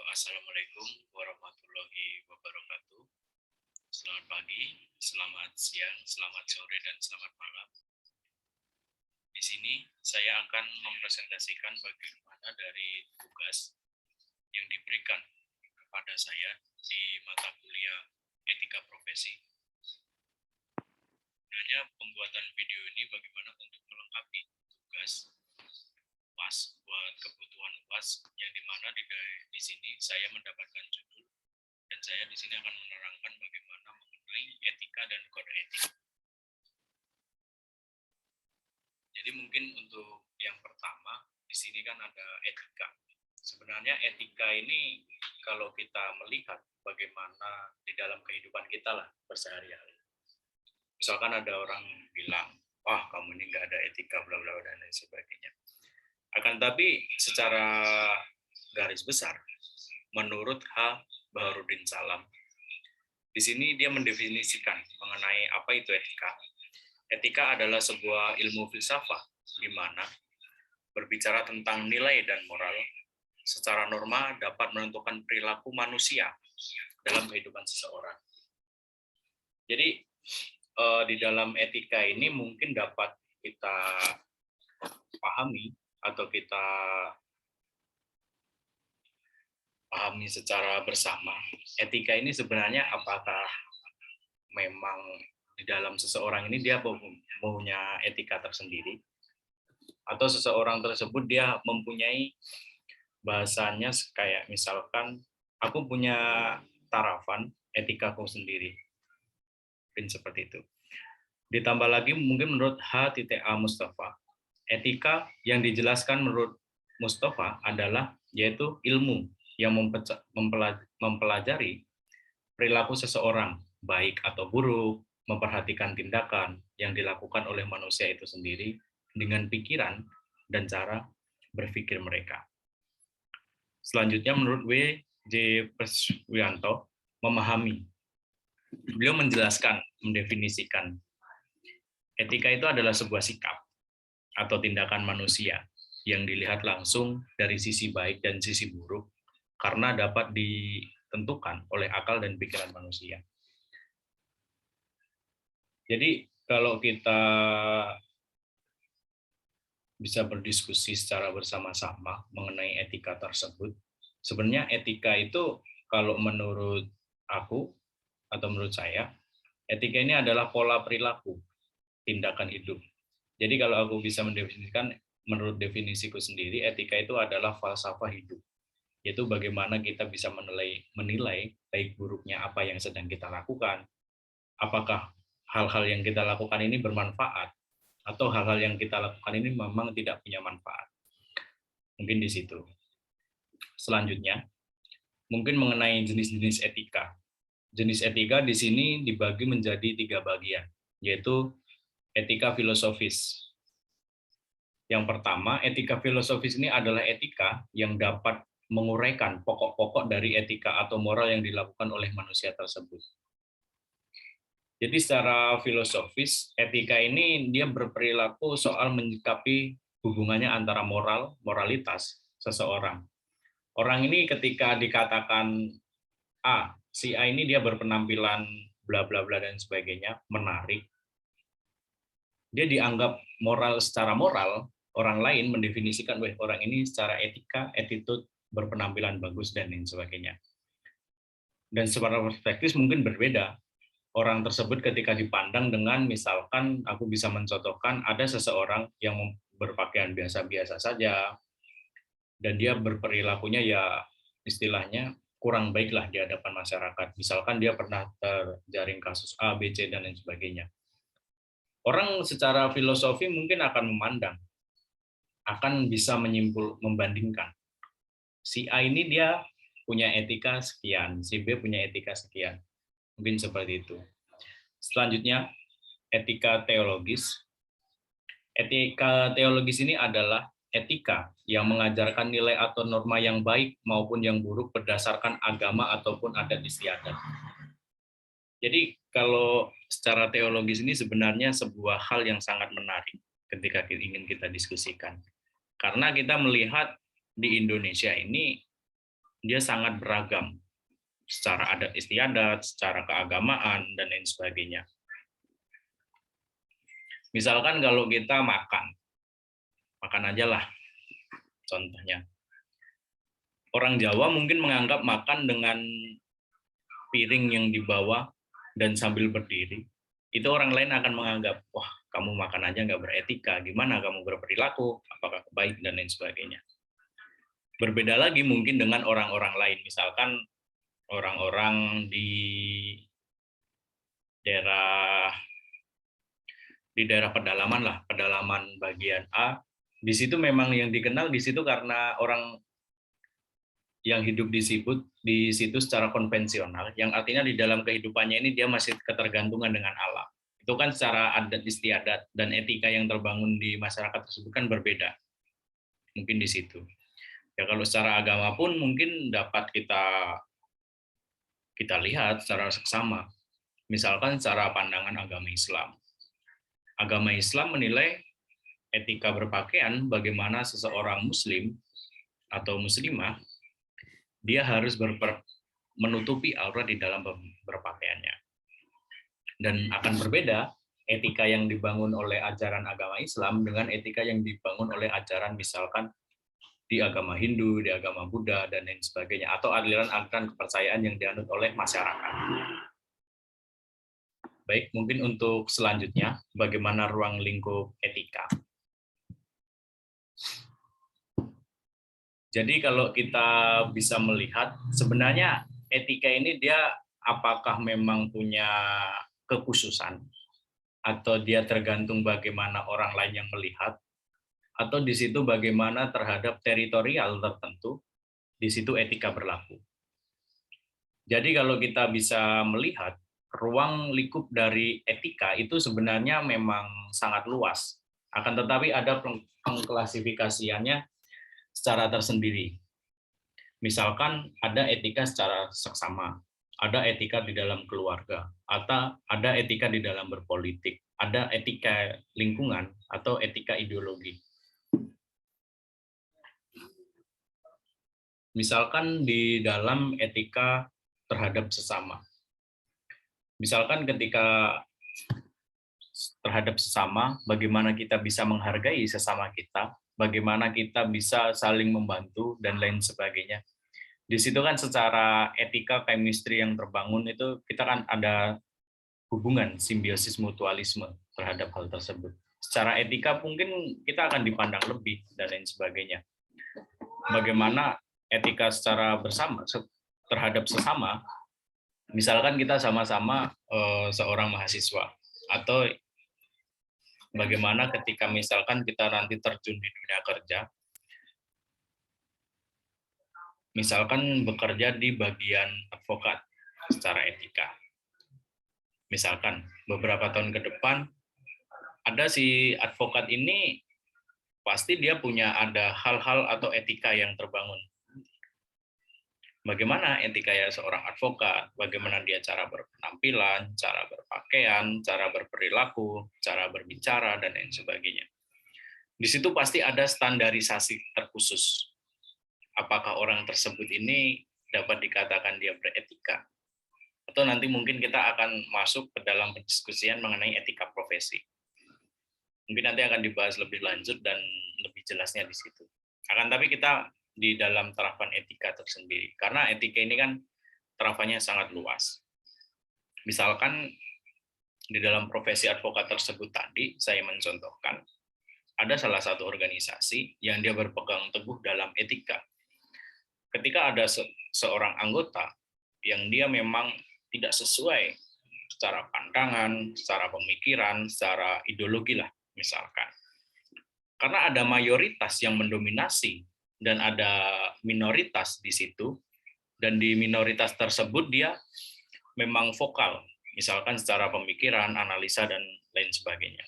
Assalamualaikum warahmatullahi wabarakatuh. Selamat pagi, selamat siang, selamat sore, dan selamat malam. Di sini saya akan mempresentasikan bagaimana dari tugas yang diberikan kepada saya di mata kuliah etika profesi. Sebenarnya pembuatan video ini bagaimana untuk melengkapi tugas UAS buat kebutuhan UAS yang dimana di sini saya mendapatkan judul dan saya di sini akan menerangkan bagaimana mengenai etika dan kode etik. Jadi mungkin untuk yang pertama di sini kan ada etika. Sebenarnya etika ini kalau kita melihat bagaimana di dalam kehidupan kita lah bersehari-hari. Misalkan ada orang bilang, wah kamu ini nggak ada etika, bla bla dan lain sebagainya. Akan tapi secara garis besar, menurut H. Baharudin Salam, di sini dia mendefinisikan mengenai apa itu etika. Etika adalah sebuah ilmu filsafat di mana berbicara tentang nilai dan moral secara norma dapat menentukan perilaku manusia dalam kehidupan seseorang. Jadi di dalam etika ini mungkin dapat kita pahami atau kita pahami secara bersama. Etika ini sebenarnya apakah memang di dalam seseorang ini dia punya etika tersendiri atau seseorang tersebut dia mempunyai bahasanya kayak misalkan aku punya tarafan etikaku sendiri. Mungkin seperti itu. Ditambah lagi mungkin menurut H.A. Mustafa, etika yang dijelaskan menurut Mustafa adalah yaitu ilmu yang mempelajari perilaku seseorang, baik atau buruk, memperhatikan tindakan yang dilakukan oleh manusia itu sendiri dengan pikiran dan cara berpikir mereka. Selanjutnya menurut W.J. Perswianto, memahami. Beliau menjelaskan, mendefinisikan, etika itu adalah sebuah sikap atau tindakan manusia yang dilihat langsung dari sisi baik dan sisi buruk karena dapat ditentukan oleh akal dan pikiran manusia. Jadi kalau kita bisa berdiskusi secara bersama-sama mengenai etika tersebut, sebenarnya etika itu kalau menurut aku atau menurut saya, etika ini adalah pola perilaku, tindakan hidup. Jadi kalau aku bisa mendefinisikan, menurut definisiku sendiri, etika itu adalah falsafah hidup. Yaitu bagaimana kita bisa menilai baik buruknya apa yang sedang kita lakukan, apakah hal-hal yang kita lakukan ini bermanfaat, atau hal-hal yang kita lakukan ini memang tidak punya manfaat. Mungkin di situ. Selanjutnya, mungkin mengenai jenis-jenis etika. Jenis etika di sini dibagi menjadi 3 bagian, yaitu etika filosofis. Yang pertama, etika filosofis ini adalah etika yang dapat menguraikan pokok-pokok dari etika atau moral yang dilakukan oleh manusia tersebut. Jadi secara filosofis, etika ini dia berperilaku soal menyikapi hubungannya antara moralitas seseorang. Orang ini ketika dikatakan si A ini dia berpenampilan bla bla bla dan sebagainya, menarik. Dia dianggap secara moral, orang lain mendefinisikan orang ini secara etika, attitude, berpenampilan bagus dan lain sebagainya. Dan secara perspektif mungkin berbeda. Orang tersebut ketika dipandang dengan misalkan aku bisa mencontohkan ada seseorang yang berpakaian biasa-biasa saja dan dia berperilakunya ya istilahnya kurang baiklah di hadapan masyarakat. Misalkan dia pernah terjaring kasus A, B, C dan lain sebagainya. Orang secara filosofi mungkin akan memandang, akan bisa membandingkan. Si A ini dia punya etika sekian, si B punya etika sekian. Mungkin seperti itu. Selanjutnya, etika teologis. Etika teologis ini adalah etika yang mengajarkan nilai atau norma yang baik maupun yang buruk berdasarkan agama ataupun adat istiadat. Jadi kalau secara teologis ini sebenarnya sebuah hal yang sangat menarik ketika ingin kita diskusikan. Karena kita melihat di Indonesia ini dia sangat beragam secara adat istiadat, secara keagamaan, dan lain sebagainya. Misalkan kalau kita makan aja lah contohnya. Orang Jawa mungkin menganggap makan dengan piring yang dibawa dan sambil berdiri, itu orang lain akan menganggap, wah kamu makan aja nggak beretika, gimana kamu berperilaku, apakah baik, dan lain sebagainya. Berbeda lagi mungkin dengan orang-orang lain, misalkan orang-orang daerah di daerah pedalaman lah, pedalaman bagian A, di situ memang yang dikenal di situ karena orang yang hidup di situ secara konvensional, yang artinya di dalam kehidupannya ini dia masih ketergantungan dengan alam. Itu kan secara adat istiadat dan etika yang terbangun di masyarakat tersebut kan berbeda. Mungkin di situ. Ya kalau secara agama pun mungkin dapat kita lihat secara seksama. Misalkan secara pandangan agama Islam. Agama Islam menilai etika berpakaian bagaimana seseorang muslim atau muslimah dia harus menutupi aurat di dalam berpakaiannya. Dan akan berbeda etika yang dibangun oleh ajaran agama Islam dengan etika yang dibangun oleh ajaran misalkan di agama Hindu, di agama Buddha, dan lain sebagainya, atau aliran-aliran kepercayaan yang dianut oleh masyarakat. Baik, mungkin untuk selanjutnya, bagaimana ruang lingkup etika. Jadi kalau kita bisa melihat, sebenarnya etika ini dia apakah memang punya kekhususan, atau dia tergantung bagaimana orang lain yang melihat, atau di situ bagaimana terhadap teritorial tertentu, di situ etika berlaku. Jadi kalau kita bisa melihat, ruang lingkup dari etika itu sebenarnya memang sangat luas. Akan tetapi ada pengklasifikasiannya secara tersendiri. Misalkan ada etika secara seksama, ada etika di dalam keluarga, atau ada etika di dalam berpolitik, ada etika lingkungan, atau etika ideologi. Misalkan di dalam etika terhadap sesama. Misalkan ketika terhadap sesama, bagaimana kita bisa menghargai sesama kita, bagaimana kita bisa saling membantu, dan lain sebagainya. Di situ kan secara etika chemistry yang terbangun itu kita kan ada hubungan simbiosis mutualisme terhadap hal tersebut. Secara etika mungkin kita akan dipandang lebih dan lain sebagainya. Bagaimana etika secara bersama terhadap sesama, misalkan kita sama-sama seorang mahasiswa, atau bagaimana ketika misalkan kita nanti terjun di dunia kerja, misalkan bekerja di bagian advokat secara etika. Misalkan beberapa tahun ke depan, ada si advokat ini pasti dia punya ada hal-hal atau etika yang terbangun. Bagaimana etika ya seorang advokat, bagaimana dia cara berpenampilan, cara berpakaian, cara berperilaku, cara berbicara, dan lain sebagainya. Di situ pasti ada standarisasi terkhusus. Apakah orang tersebut ini dapat dikatakan dia beretika? Atau nanti mungkin kita akan masuk ke dalam pendiskusian mengenai etika profesi. Mungkin nanti akan dibahas lebih lanjut dan lebih jelasnya di situ. Akan tapi kita di dalam terapan etika tersendiri. Karena etika ini kan terapannya sangat luas. Misalkan di dalam profesi advokat tersebut tadi, saya mencontohkan, ada salah satu organisasi yang dia berpegang teguh dalam etika. Ketika ada seorang anggota yang dia memang tidak sesuai secara pandangan, secara pemikiran, secara ideologi lah misalkan. Karena ada mayoritas yang mendominasi dan ada minoritas di situ, dan di minoritas tersebut dia memang vokal, misalkan secara pemikiran, analisa, dan lain sebagainya.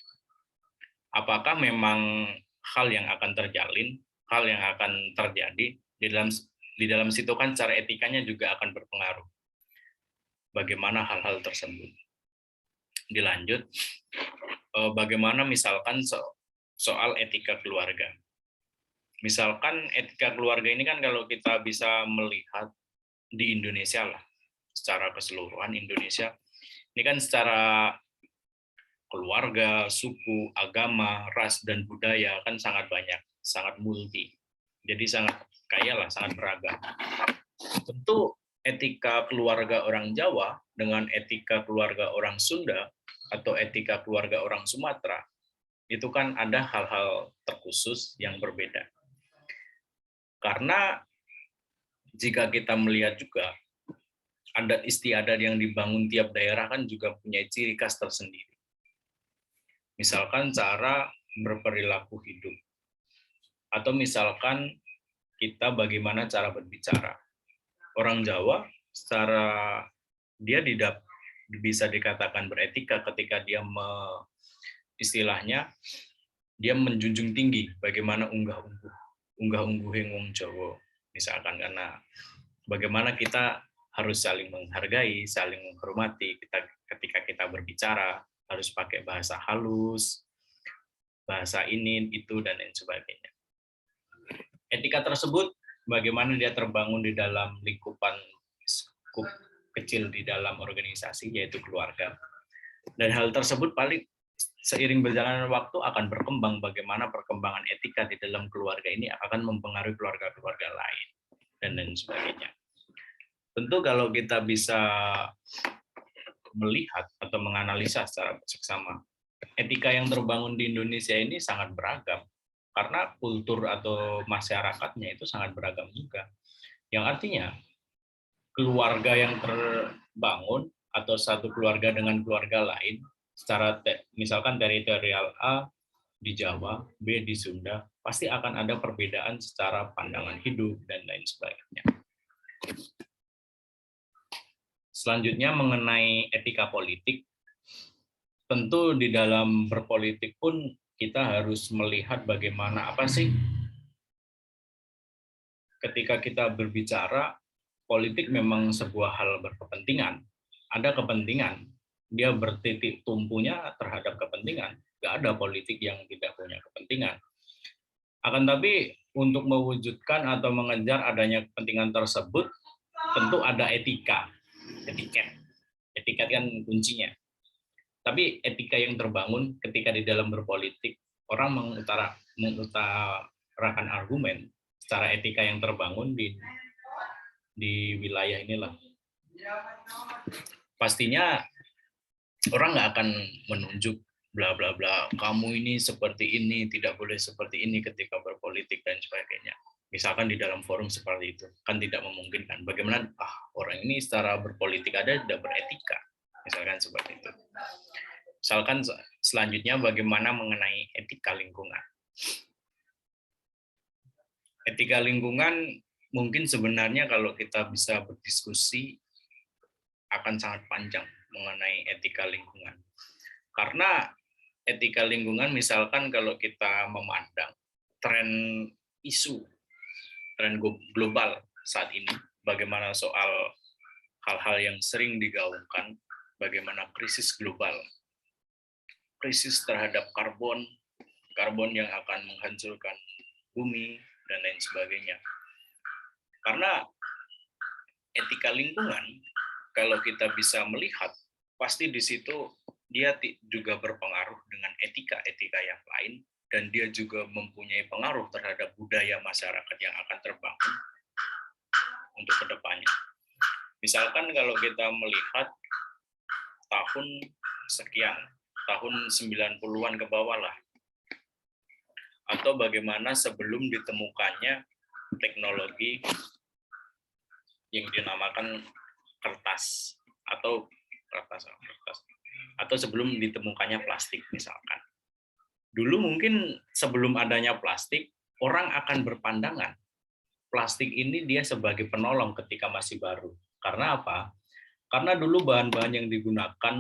Apakah memang hal yang akan terjalin, hal yang akan terjadi di dalam situ kan secara etikanya juga akan berpengaruh. Bagaimana hal-hal tersebut. Dilanjut, bagaimana misalkan soal etika keluarga. Misalkan etika keluarga ini kan kalau kita bisa melihat di Indonesia lah, secara keseluruhan Indonesia, ini kan secara keluarga, suku, agama, ras, dan budaya kan sangat banyak, sangat multi. Jadi sangat kaya lah, sangat beragam. Tentu etika keluarga orang Jawa dengan etika keluarga orang Sunda atau etika keluarga orang Sumatera, itu kan ada hal-hal terkhusus yang berbeda. Karena jika kita melihat juga, adat istiadat yang dibangun tiap daerah kan juga punya ciri khas tersendiri. Misalkan cara berperilaku hidup, atau misalkan kita bagaimana cara berbicara. Orang Jawa secara dia bisa dikatakan beretika ketika dia istilahnya dia menjunjung tinggi bagaimana unggah-ungguhing wong Jawa, misalkan, karena bagaimana kita harus saling menghargai, saling menghormati, ketika kita berbicara harus pakai bahasa halus, bahasa ini, itu, dan lain sebagainya. Etika tersebut bagaimana dia terbangun di dalam lingkupan kecil di dalam organisasi, yaitu keluarga. Dan hal tersebut paling seiring berjalannya waktu akan berkembang, bagaimana perkembangan etika di dalam keluarga ini akan mempengaruhi keluarga-keluarga lain, dan lain sebagainya. Tentu kalau kita bisa melihat atau menganalisa secara seksama, etika yang terbangun di Indonesia ini sangat beragam, karena kultur atau masyarakatnya itu sangat beragam juga. Yang artinya, keluarga yang terbangun atau satu keluarga dengan keluarga lain, secara misalkan teritorial A di Jawa, B di Sunda, pasti akan ada perbedaan secara pandangan hidup dan lain sebagainya. Selanjutnya mengenai etika politik, tentu di dalam berpolitik pun kita harus melihat bagaimana apa sih ketika kita berbicara, politik memang sebuah hal berkepentingan. Ada kepentingan, dia bertitik tumpunya terhadap kepentingan. Nggak ada politik yang tidak punya kepentingan. Akan tapi untuk mewujudkan atau mengejar adanya kepentingan tersebut, tentu ada etika. Etiket kan kuncinya. Tapi etika yang terbangun ketika di dalam berpolitik, orang mengutarakan argumen secara etika yang terbangun di wilayah inilah. Pastinya orang nggak akan menunjuk bla bla bla, kamu ini seperti ini, tidak boleh seperti ini ketika berpolitik dan sebagainya. Misalkan di dalam forum seperti itu, kan tidak memungkinkan. Bagaimana orang ini secara berpolitik ada tidak beretika, misalkan seperti itu. Misalkan selanjutnya bagaimana mengenai etika lingkungan. Etika lingkungan mungkin sebenarnya kalau kita bisa berdiskusi akan sangat panjang mengenai etika lingkungan. Karena etika lingkungan misalkan kalau kita memandang tren global saat ini, bagaimana soal hal-hal yang sering digaungkan, bagaimana krisis global, krisis terhadap karbon yang akan menghancurkan bumi, dan lain sebagainya. Karena etika lingkungan, kalau kita bisa melihat, pasti di situ dia juga berpengaruh dengan etika-etika yang lain, dan dia juga mempunyai pengaruh terhadap budaya masyarakat yang akan terbangun untuk kedepannya. Misalkan kalau kita melihat tahun sekian, tahun 90-an ke bawah lah, atau bagaimana sebelum ditemukannya teknologi yang dinamakan kertas atau sebelum ditemukannya plastik misalkan. Dulu mungkin sebelum adanya plastik, orang akan berpandangan plastik ini dia sebagai penolong ketika masih baru. Karena apa? Karena dulu bahan-bahan yang digunakan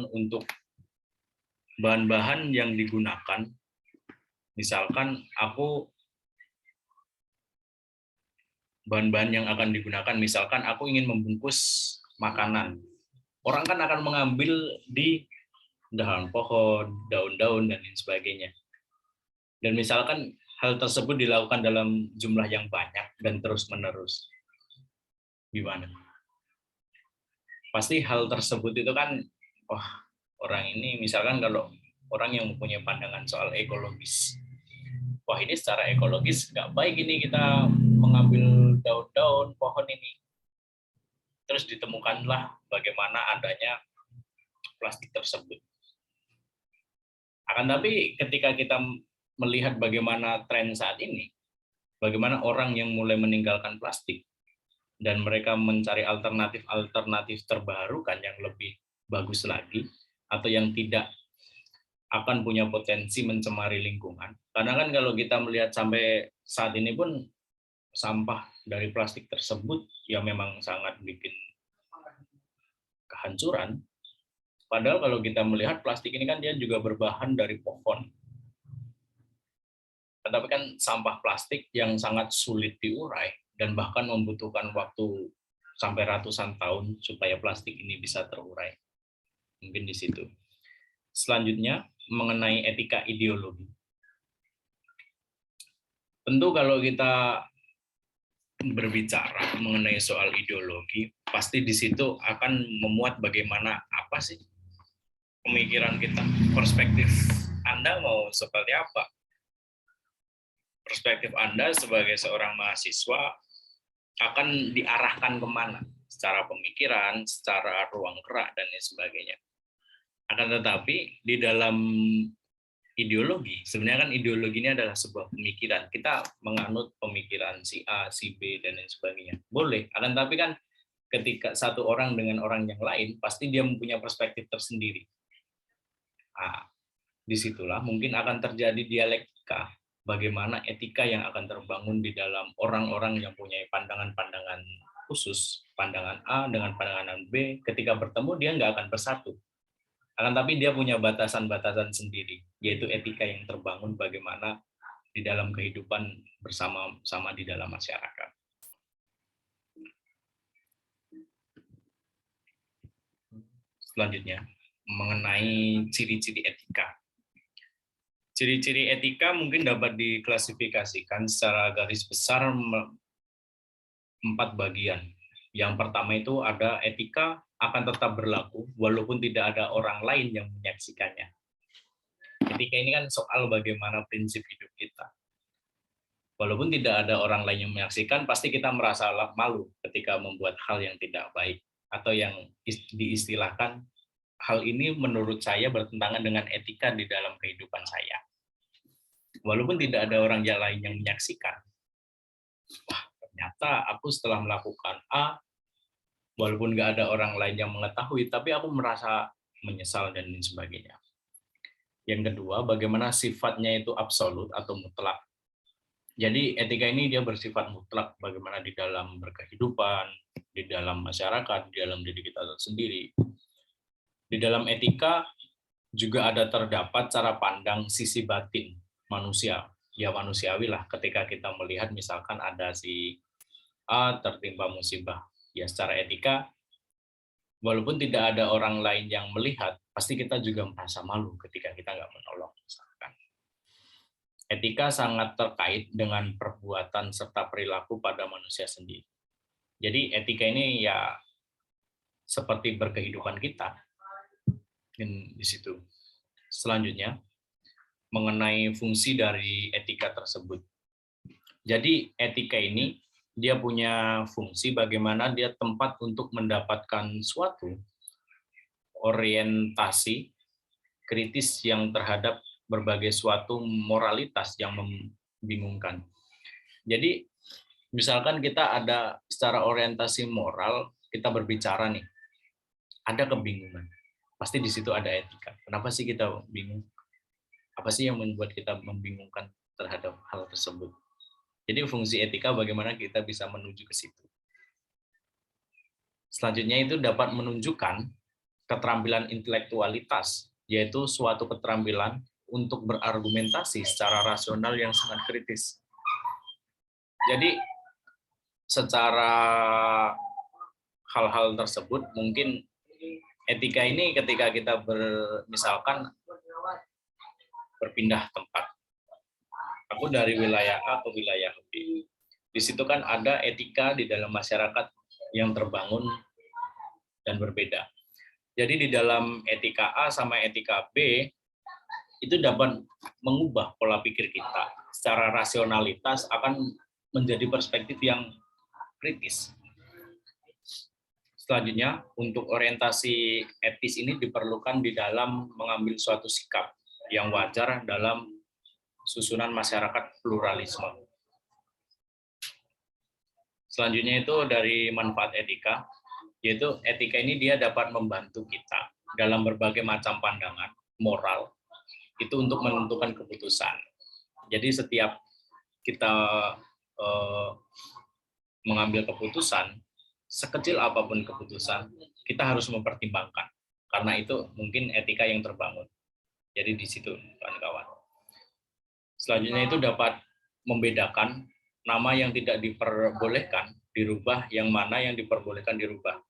misalkan bahan-bahan yang akan digunakan, misalkan aku ingin membungkus makanan. Orang kan akan mengambil di dahan pohon, daun-daun, dan lain sebagainya. Dan misalkan hal tersebut dilakukan dalam jumlah yang banyak dan terus-menerus? Gimana? Pasti hal tersebut itu kan, wah, orang ini misalkan kalau orang yang mempunyai pandangan soal ekologis, wah ini secara ekologis nggak baik ini kita mengambil daun-daun pohon ini. Terus ditemukanlah bagaimana adanya plastik tersebut. Akan tapi ketika kita melihat bagaimana tren saat ini, bagaimana orang yang mulai meninggalkan plastik, dan mereka mencari alternatif-alternatif terbarukan yang lebih bagus lagi, atau yang tidak akan punya potensi mencemari lingkungan. Karena kan kalau kita melihat sampai saat ini pun sampah dari plastik tersebut ya memang sangat bikin kehancuran. Padahal kalau kita melihat plastik ini kan dia juga berbahan dari pohon. Tetapi kan sampah plastik yang sangat sulit diurai dan bahkan membutuhkan waktu sampai ratusan tahun supaya plastik ini bisa terurai. Mungkin di situ. Selanjutnya, mengenai etika ideologi. Tentu kalau kita berbicara mengenai soal ideologi, pasti di situ akan memuat bagaimana apa sih pemikiran kita, perspektif Anda mau seperti apa? Perspektif Anda sebagai seorang mahasiswa akan diarahkan kemana? Secara pemikiran, secara ruang gerak, dan lain sebagainya. Akan tetapi, di dalam ideologi, sebenarnya kan ideologi ini adalah sebuah pemikiran. Kita menganut pemikiran si A, si B, dan lain sebagainya. Boleh, akan tetapi kan ketika satu orang dengan orang yang lain, pasti dia mempunyai perspektif tersendiri. Nah, disitulah mungkin akan terjadi dialektika, bagaimana etika yang akan terbangun di dalam orang-orang yang punya pandangan-pandangan khusus, pandangan A dengan pandangan B, ketika bertemu dia nggak akan bersatu. Akan tapi dia punya batasan-batasan sendiri, yaitu etika yang terbangun bagaimana di dalam kehidupan bersama-sama di dalam masyarakat. Selanjutnya, mengenai ciri-ciri etika. Ciri-ciri etika mungkin dapat diklasifikasikan secara garis besar 4 bagian. Yang pertama itu ada etika akan tetap berlaku walaupun tidak ada orang lain yang menyaksikannya. Etika ini kan soal bagaimana prinsip hidup kita. Walaupun tidak ada orang lain yang menyaksikan, pasti kita merasa malu ketika membuat hal yang tidak baik atau yang diistilahkan hal ini menurut saya bertentangan dengan etika di dalam kehidupan saya. Walaupun tidak ada orang lain yang menyaksikan, wah ternyata aku setelah melakukan A, walaupun nggak ada orang lain yang mengetahui, tapi aku merasa menyesal dan lain sebagainya. Yang kedua, bagaimana sifatnya itu absolut atau mutlak. Jadi etika ini dia bersifat mutlak, bagaimana di dalam berkehidupan, di dalam masyarakat, di dalam diri kita sendiri. Di dalam etika juga ada terdapat cara pandang sisi batin manusia. Ya manusiawi lah ketika kita melihat misalkan ada si A tertimpa musibah. Ya secara etika, walaupun tidak ada orang lain yang melihat, pasti kita juga merasa malu ketika kita nggak menolong. Misalkan. Etika sangat terkait dengan perbuatan serta perilaku pada manusia sendiri. Jadi etika ini ya seperti berkehidupan kita. Dan di situ. Selanjutnya, mengenai fungsi dari etika tersebut. Jadi etika ini dia punya fungsi bagaimana dia tempat untuk mendapatkan suatu orientasi kritis yang terhadap berbagai suatu moralitas yang membingungkan. Jadi misalkan kita ada secara orientasi moral, kita berbicara nih, ada kebingungan. Pasti di situ ada etika. Kenapa sih kita bingung? Apa sih yang membuat kita membingungkan terhadap hal tersebut? Jadi fungsi etika bagaimana kita bisa menuju ke situ. Selanjutnya itu dapat menunjukkan keterampilan intelektualitas, yaitu suatu keterampilan untuk berargumentasi secara rasional yang sangat kritis. Jadi secara hal-hal tersebut mungkin etika ini ketika kita misalkan berpindah tempat, Aku dari wilayah A ke wilayah B. Di situ kan ada etika di dalam masyarakat yang terbangun dan berbeda. Jadi di dalam etika A sama etika B itu dapat mengubah pola pikir kita. Secara rasionalitas akan menjadi perspektif yang kritis. Selanjutnya, untuk orientasi etis ini diperlukan di dalam mengambil suatu sikap yang wajar dalam susunan masyarakat pluralisme. Selanjutnya itu dari manfaat etika, yaitu etika ini dia dapat membantu kita dalam berbagai macam pandangan moral itu untuk menentukan keputusan. Jadi setiap kita mengambil keputusan, sekecil apapun keputusan, kita harus mempertimbangkan. Karena itu mungkin etika yang terbangun. Jadi di situ, kawan-kawan. Selanjutnya itu dapat membedakan nama yang tidak diperbolehkan dirubah, yang mana yang diperbolehkan dirubah.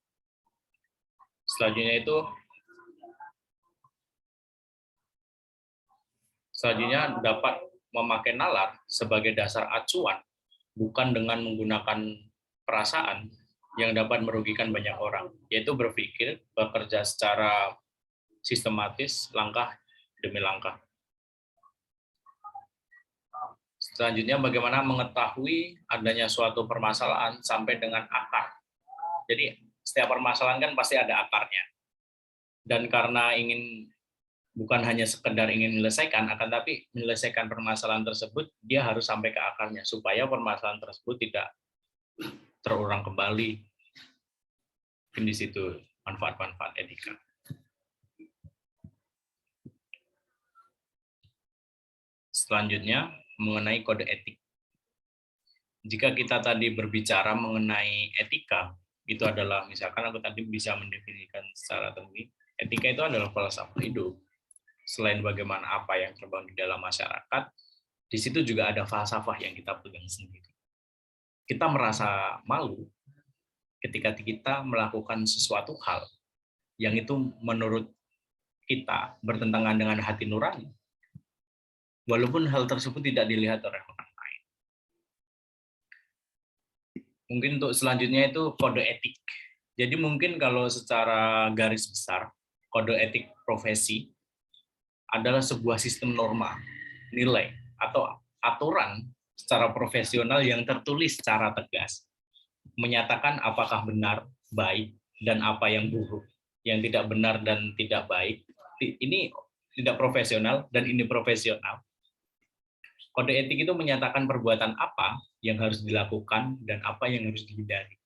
Selanjutnya dapat memakai nalar sebagai dasar acuan, bukan dengan menggunakan perasaan yang dapat merugikan banyak orang, yaitu berpikir, bekerja secara sistematis, langkah demi langkah. Selanjutnya, bagaimana mengetahui adanya suatu permasalahan sampai dengan akar. Jadi, setiap permasalahan kan pasti ada akarnya. Dan karena bukan hanya sekedar ingin menyelesaikan, akan tapi menyelesaikan permasalahan tersebut, dia harus sampai ke akarnya, supaya permasalahan tersebut tidak terulang kembali. Mungkin di situ manfaat-manfaat etika. Selanjutnya, mengenai kode etik. Jika kita tadi berbicara mengenai etika, itu adalah, misalkan aku tadi bisa mendefinisikan secara terbuka, etika itu adalah falsafah hidup. Selain bagaimana apa yang terbangun di dalam masyarakat, di situ juga ada falsafah yang kita pegang sendiri. Kita merasa malu ketika kita melakukan sesuatu hal yang itu menurut kita bertentangan dengan hati nurani, walaupun hal tersebut tidak dilihat oleh orang lain. Mungkin untuk selanjutnya itu kode etik. Jadi mungkin kalau secara garis besar, kode etik profesi adalah sebuah sistem norma, nilai, atau aturan secara profesional yang tertulis secara tegas, menyatakan apakah benar, baik, dan apa yang buruk. Yang tidak benar dan tidak baik, ini tidak profesional, dan ini profesional. Kode etik itu menyatakan perbuatan apa yang harus dilakukan dan apa yang harus dihindari.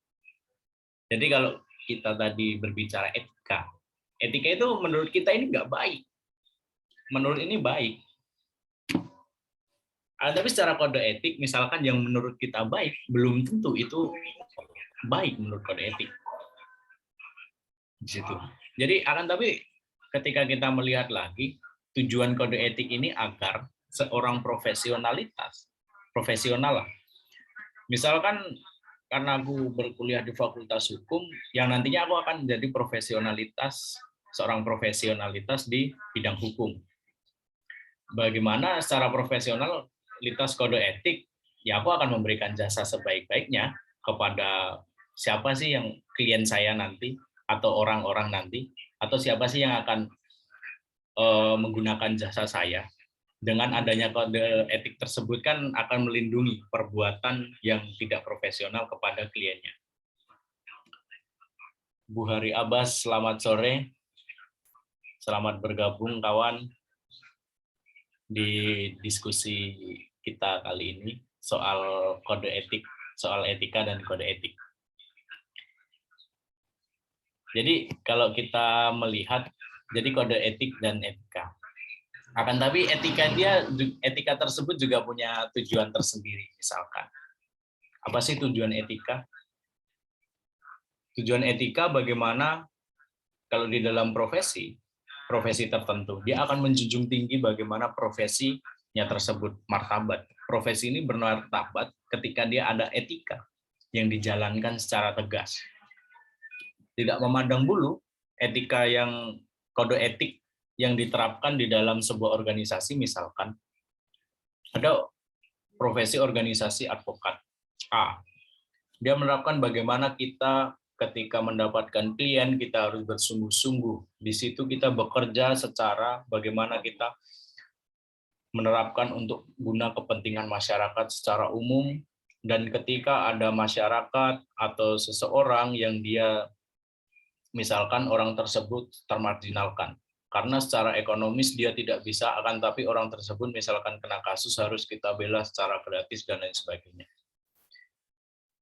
Jadi kalau kita tadi berbicara etika, etika itu menurut kita ini nggak baik. Menurut ini baik. Tapi secara kode etik, misalkan yang menurut kita baik, belum tentu itu baik menurut kode etik. Di situ. Jadi tapi ketika kita melihat lagi, tujuan kode etik ini agar seorang profesional lah. Misalkan karena aku berkuliah di Fakultas Hukum, yang nantinya aku akan menjadi seorang profesionalitas di bidang hukum. Bagaimana secara profesionalitas kode etik, ya aku akan memberikan jasa sebaik-baiknya kepada siapa sih yang klien saya nanti, atau orang-orang nanti, atau siapa sih yang akan menggunakan jasa saya. Dengan adanya kode etik tersebut kan akan melindungi perbuatan yang tidak profesional kepada kliennya. Bu Hari Abbas, selamat sore. Selamat bergabung kawan di diskusi kita kali ini soal kode etik, soal etika dan kode etik. Jadi kalau kita melihat, jadi kode etik dan etika. Akan tapi etika tersebut juga punya tujuan tersendiri, misalkan. Apa sih tujuan etika? Tujuan etika bagaimana kalau di dalam profesi tertentu, dia akan menjunjung tinggi bagaimana profesinya tersebut martabat. Profesi ini bermartabat ketika dia ada etika yang dijalankan secara tegas. Tidak memandang bulu, kode etik yang diterapkan di dalam sebuah organisasi, misalkan ada profesi organisasi advokat. A. Dia menerapkan bagaimana kita ketika mendapatkan klien, kita harus bersungguh-sungguh. Di situ kita bekerja secara bagaimana kita menerapkan untuk guna kepentingan masyarakat secara umum, dan ketika ada masyarakat atau seseorang yang dia, misalkan orang tersebut termarginalkan, karena secara ekonomis dia tidak bisa, akan tapi orang tersebut misalkan kena kasus harus kita bela secara gratis dan lain sebagainya.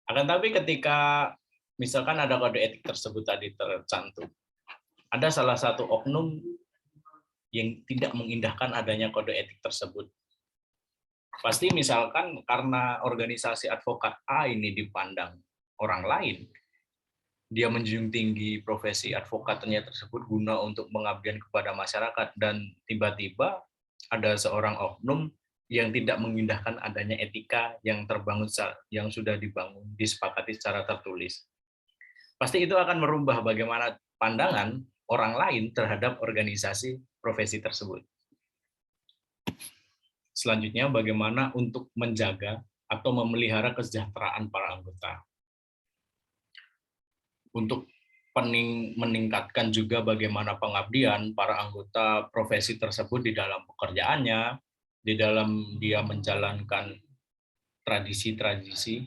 Akan tapi ketika misalkan ada kode etik tersebut tadi tercantum, ada salah satu oknum yang tidak mengindahkan adanya kode etik tersebut. Pasti misalkan karena organisasi advokat A ini dipandang orang lain, dia menjunjung tinggi profesi advokatnya tersebut guna untuk mengabdian kepada masyarakat, dan tiba-tiba ada seorang oknum yang tidak mengindahkan adanya etika yang terbangun, yang sudah dibangun, disepakati secara tertulis. Pasti itu akan merubah bagaimana pandangan orang lain terhadap organisasi profesi tersebut. Selanjutnya, bagaimana untuk menjaga atau memelihara kesejahteraan para anggota. Untuk meningkatkan juga bagaimana pengabdian para anggota profesi tersebut di dalam pekerjaannya, di dalam dia menjalankan tradisi-tradisi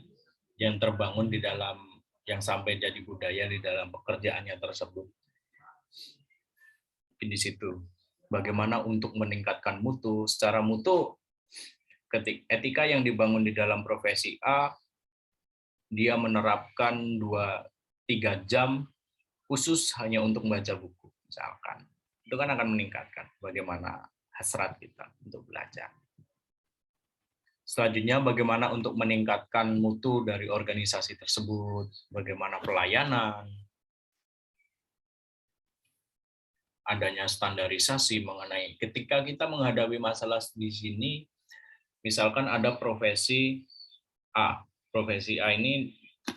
yang terbangun di dalam, yang sampai jadi budaya di dalam pekerjaannya tersebut. Di situ bagaimana untuk meningkatkan mutu. Secara mutu, etika yang dibangun di dalam profesi A, dia menerapkan 2-3 jam khusus hanya untuk membaca buku, misalkan. Itu kan akan meningkatkan bagaimana hasrat kita untuk belajar. Selanjutnya, bagaimana untuk meningkatkan mutu dari organisasi tersebut, bagaimana pelayanan, adanya standarisasi mengenai ketika kita menghadapi masalah di sini, misalkan ada profesi A. Profesi A ini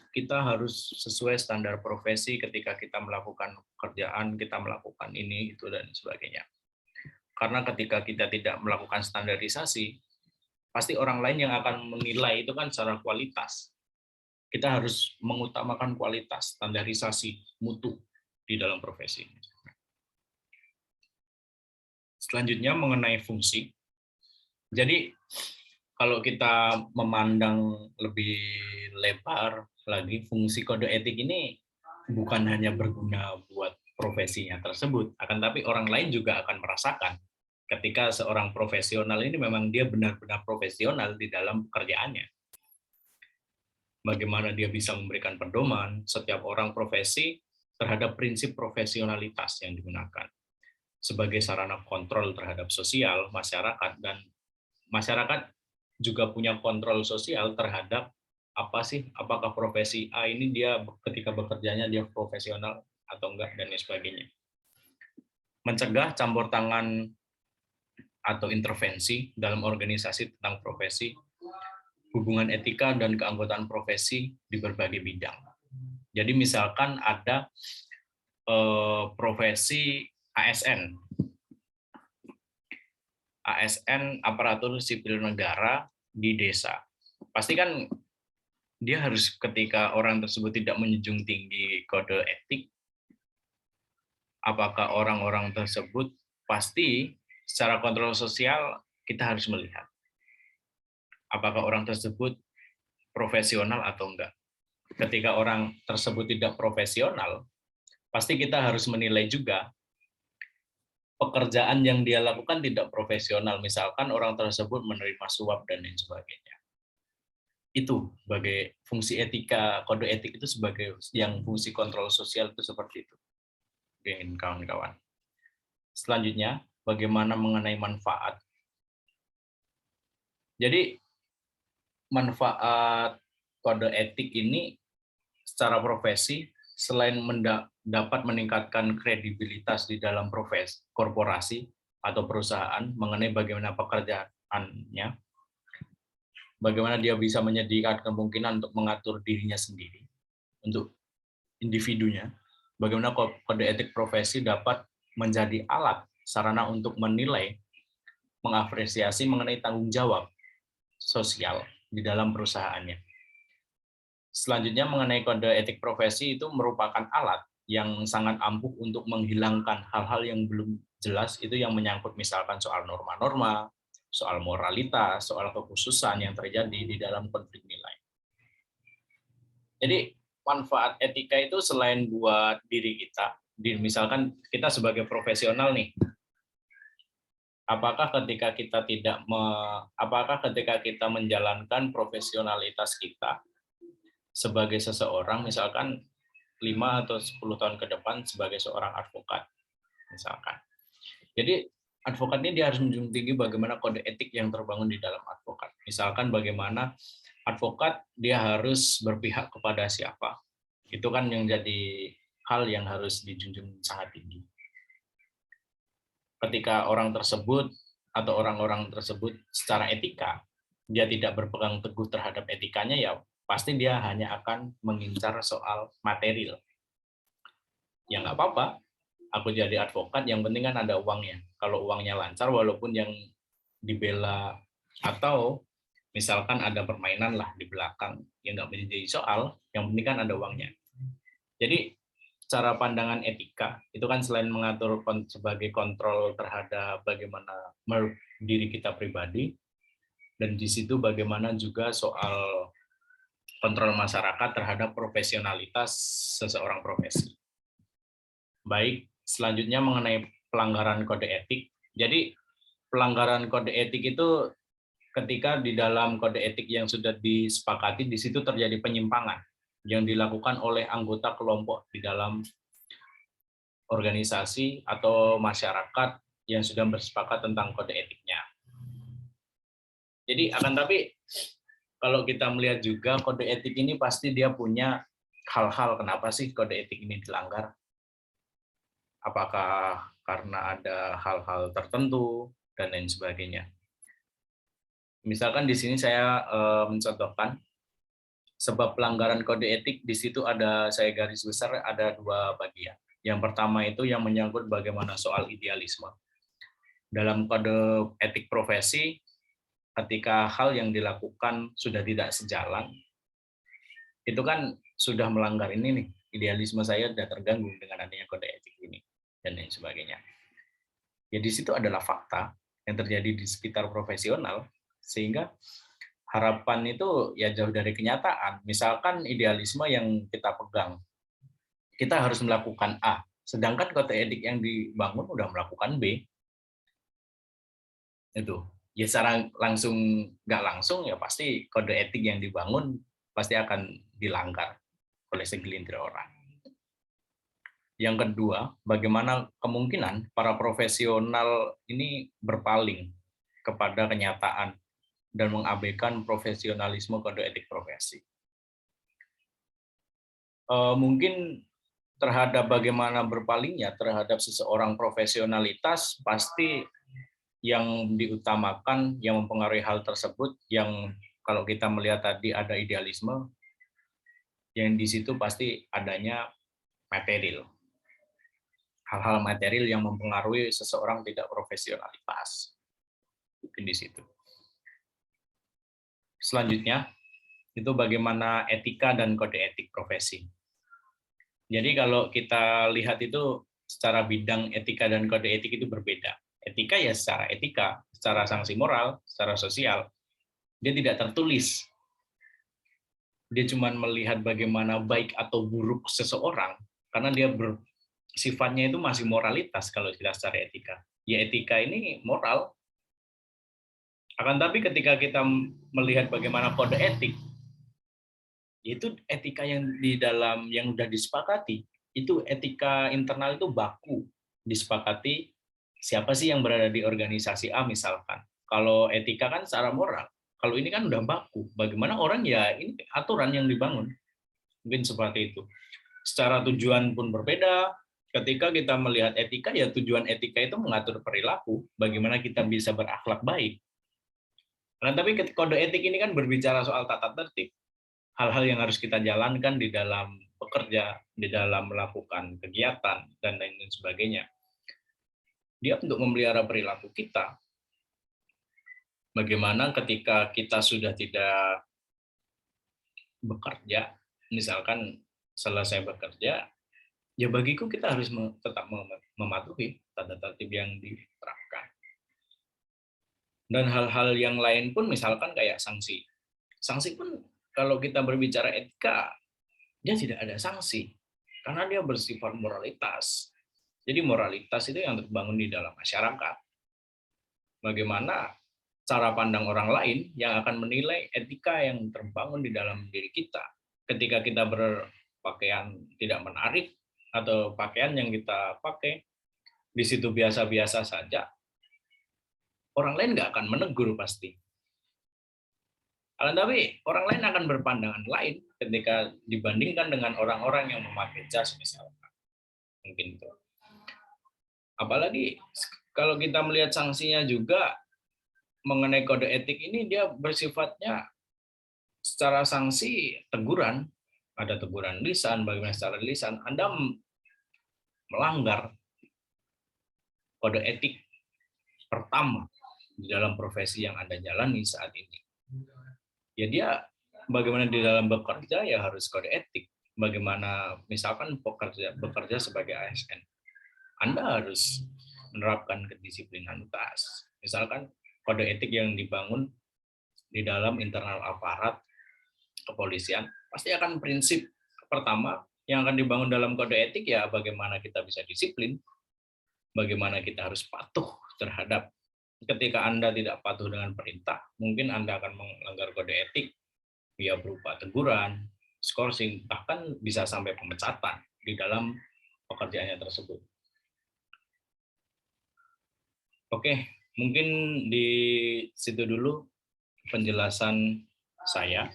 kita harus sesuai standar profesi ketika kita melakukan pekerjaan, kita melakukan ini, itu, dan sebagainya. Karena ketika kita tidak melakukan standarisasi, pasti orang lain yang akan menilai itu kan secara kualitas. Kita harus mengutamakan kualitas, standarisasi, mutu di dalam profesi. Selanjutnya mengenai fungsi. Jadi kalau kita memandang lebih lebar lagi, fungsi kode etik ini bukan hanya berguna buat profesinya tersebut, akan tapi orang lain juga akan merasakan ketika seorang profesional ini memang dia benar-benar profesional di dalam pekerjaannya. Bagaimana dia bisa memberikan pedoman setiap orang profesi terhadap prinsip profesionalitas yang digunakan sebagai sarana kontrol terhadap sosial masyarakat, dan masyarakat juga punya kontrol sosial terhadap apa sih, apakah profesi A ini dia ketika bekerjanya dia profesional atau enggak, dan lain sebagainya. Mencegah campur tangan atau intervensi dalam organisasi tentang profesi, hubungan etika dan keanggotaan profesi di berbagai bidang. Jadi misalkan ada profesi ASN, aparatur sipil negara di desa. Pasti kan dia harus, ketika orang tersebut tidak menjunjung tinggi kode etik, apakah orang-orang tersebut, pasti secara kontrol sosial kita harus melihat apakah orang tersebut profesional atau enggak. Ketika orang tersebut tidak profesional, pasti kita harus menilai juga pekerjaan yang dia lakukan tidak profesional, misalkan orang tersebut menerima suap dan lain sebagainya. Itu sebagai fungsi etika, kode etik itu sebagai yang fungsi kontrol sosial itu seperti itu. Oke, kawan-kawan. Selanjutnya, bagaimana mengenai manfaat. Jadi, manfaat kode etik ini secara profesi, selain dapat meningkatkan kredibilitas di dalam profesi, korporasi, atau perusahaan mengenai bagaimana pekerjaannya, bagaimana dia bisa menyediakan kemungkinan untuk mengatur dirinya sendiri, untuk individunya, bagaimana kode etik profesi dapat menjadi alat, sarana untuk menilai, mengapresiasi mengenai tanggung jawab sosial di dalam perusahaannya. Selanjutnya mengenai kode etik profesi itu merupakan alat yang sangat ampuh untuk menghilangkan hal-hal yang belum jelas itu yang menyangkut misalkan soal norma-norma, soal moralitas, soal kekhususan yang terjadi di dalam konflik nilai. Jadi manfaat etika itu selain buat diri kita, misalkan kita sebagai profesional nih, apakah ketika kita apakah ketika kita menjalankan profesionalitas kita sebagai seseorang, misalkan 5 atau 10 tahun ke depan sebagai seorang advokat, misalkan. Jadi advokat ini dia harus menjunjung tinggi bagaimana kode etik yang terbangun di dalam advokat. Misalkan bagaimana advokat dia harus berpihak kepada siapa. Itu kan yang jadi hal yang harus dijunjung sangat tinggi. Ketika orang tersebut atau orang-orang tersebut secara etika, dia tidak berpegang teguh terhadap etikanya, ya pasti dia hanya akan mengincar soal material. Ya nggak apa-apa, aku jadi advokat, yang penting kan ada uangnya. Kalau uangnya lancar, walaupun yang dibela atau misalkan ada permainan lah di belakang, yang nggak menjadi soal, yang penting kan ada uangnya. Jadi cara pandangan etika itu kan selain mengatur sebagai kontrol terhadap bagaimana diri kita pribadi, dan di situ bagaimana juga soal kontrol masyarakat terhadap profesionalitas seseorang profesi. Baik, selanjutnya mengenai pelanggaran kode etik. Jadi pelanggaran kode etik itu ketika di dalam kode etik yang sudah disepakati, di situ terjadi penyimpangan yang dilakukan oleh anggota kelompok di dalam organisasi atau masyarakat yang sudah bersepakat tentang kode etiknya. Jadi akan tapi kalau kita melihat juga kode etik ini pasti dia punya hal-hal kenapa sih kode etik ini dilanggar. Apakah karena ada hal-hal tertentu dan lain sebagainya. Misalkan di sini saya mencontohkan sebab pelanggaran kode etik, di situ ada saya garis besar ada 2 bagian. Yang pertama itu yang menyangkut bagaimana soal idealisme. Dalam kode etik profesi, ketika hal yang dilakukan sudah tidak sejalan, itu kan sudah melanggar ini nih, idealisme saya sudah terganggu dengan adanya kode etik ini, dan lain sebagainya. Ya di situ adalah fakta yang terjadi di sekitar profesional, sehingga harapan itu ya jauh dari kenyataan. Misalkan idealisme yang kita pegang, kita harus melakukan A, sedangkan kode etik yang dibangun udah melakukan B. Itu ya secara langsung nggak langsung ya pasti kode etik yang dibangun pasti akan dilanggar oleh segelintir orang. Yang kedua, bagaimana kemungkinan para profesional ini berpaling kepada kenyataan dan mengabaikan profesionalisme kode etik profesi. Mungkin terhadap bagaimana berpalingnya terhadap seseorang profesionalitas, pasti yang diutamakan, yang mempengaruhi hal tersebut, yang kalau kita melihat tadi ada idealisme, yang di situ pasti adanya material. Hal-hal material yang mempengaruhi seseorang tidak profesionalitas. Mungkin di situ. Selanjutnya, itu bagaimana etika dan kode etik profesi. Jadi kalau kita lihat itu secara bidang etika dan kode etik itu berbeda. Etika ya secara etika, secara sanksi moral, secara sosial, dia tidak tertulis. Dia cuma melihat bagaimana baik atau buruk seseorang, karena dia sifatnya itu masih moralitas kalau kita secara etika. Ya etika ini moral. Akan tapi ketika kita melihat bagaimana kode etik, itu etika yang di dalam yang sudah disepakati, itu etika internal itu baku disepakati. Siapa sih yang berada di organisasi A misalkan. Kalau etika kan secara moral. Kalau ini kan udah baku. Bagaimana orang ya ini aturan yang dibangun. Mungkin seperti itu. Secara tujuan pun berbeda. Ketika kita melihat etika, ya tujuan etika itu mengatur perilaku. Bagaimana kita bisa berakhlak baik. Nah, tapi kode etik ini kan berbicara soal tata tertib. Hal-hal yang harus kita jalankan di dalam bekerja, di dalam melakukan kegiatan, dan lain sebagainya. Dia untuk memelihara perilaku kita. Bagaimana ketika kita sudah tidak bekerja, misalkan selesai bekerja, ya bagiku kita harus tetap mematuhi tata tertib yang diterapkan. Dan hal-hal yang lain pun misalkan kayak sanksi. Sanksi pun kalau kita berbicara etika, dia tidak ada sanksi. Karena dia bersifat moralitas. Jadi moralitas itu yang terbangun di dalam masyarakat. Bagaimana cara pandang orang lain yang akan menilai etika yang terbangun di dalam diri kita. Ketika kita berpakaian tidak menarik, atau pakaian yang kita pakai di situ biasa-biasa saja, orang lain nggak akan menegur pasti. Tapi orang lain akan berpandangan lain ketika dibandingkan dengan orang-orang yang memakai jas misalkan. Mungkin itu. Apalagi kalau kita melihat sanksinya juga mengenai kode etik ini, dia bersifatnya secara sanksi teguran. Ada teguran lisan, bagaimana secara lisan Anda melanggar kode etik pertama di dalam profesi yang Anda jalani saat ini. Ya dia bagaimana di dalam bekerja ya harus kode etik. Bagaimana misalkan bekerja sebagai ASN, Anda harus menerapkan kedisiplinan tas. Misalkan kode etik yang dibangun di dalam internal aparat kepolisian, pasti akan prinsip pertama yang akan dibangun dalam kode etik ya bagaimana kita bisa disiplin, bagaimana kita harus patuh terhadap. Ketika Anda tidak patuh dengan perintah, mungkin Anda akan melanggar kode etik, ya berupa teguran, skorsing, bahkan bisa sampai pemecatan di dalam pekerjaannya tersebut. Oke, mungkin di situ dulu penjelasan saya.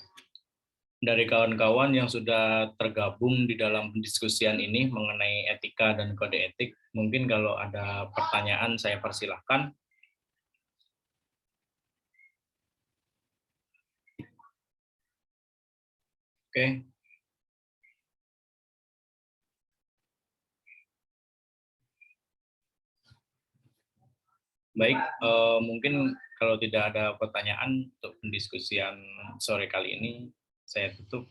Dari kawan-kawan yang sudah tergabung di dalam pendiskusian ini mengenai etika dan kode etik, mungkin kalau ada pertanyaan saya persilahkan. Oke. Baik, mungkin kalau tidak ada pertanyaan untuk pendiskusian sore kali ini, saya tutup.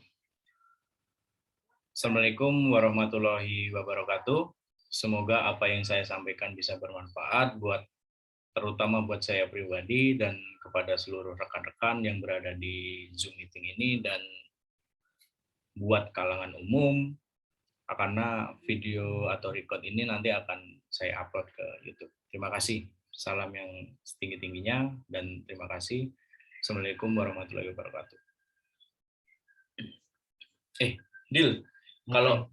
Assalamualaikum warahmatullahi wabarakatuh. Semoga apa yang saya sampaikan bisa bermanfaat terutama buat saya pribadi dan kepada seluruh rekan-rekan yang berada di Zoom meeting ini, dan buat kalangan umum, karena video atau record ini nanti akan saya upload ke YouTube. Terima kasih. Salam yang setinggi-tingginya dan terima kasih. Assalamualaikum warahmatullahi wabarakatuh. Dil, kalau